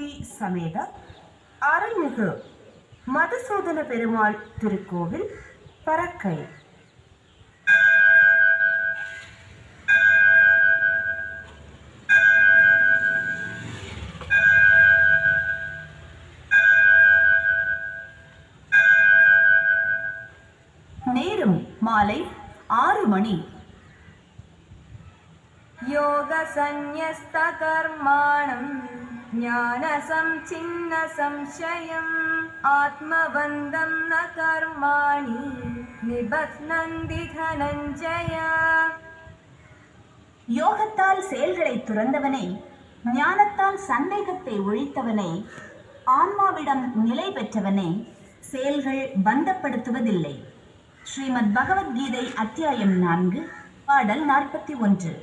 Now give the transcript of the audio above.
மூர்த்தி சமேத அருள்மிகு மதுசூதன பெருமாள் திருக்கோவில் பறக்கை. நேரம் மாலை 6 மணி. யோக சந்நியஸ்த கர்மாணம் ஞான சம்சின்ன சம்சயம் ஆத்மபந்தம் ந கர்மாணி நிபத்னந்தி தனஞ்சய. யோகத்தால் செயல்களை துறந்தவனை, ஞானத்தால் சந்தேகத்தை ஒழித்தவனை, ஆன்மாவிடம் நிலை பெற்றவனை செயல்கள் பந்தப்படுத்துவதில்லை. ஸ்ரீமத் பகவத்கீதை அத்தியாயம் 4 பாடல் 41.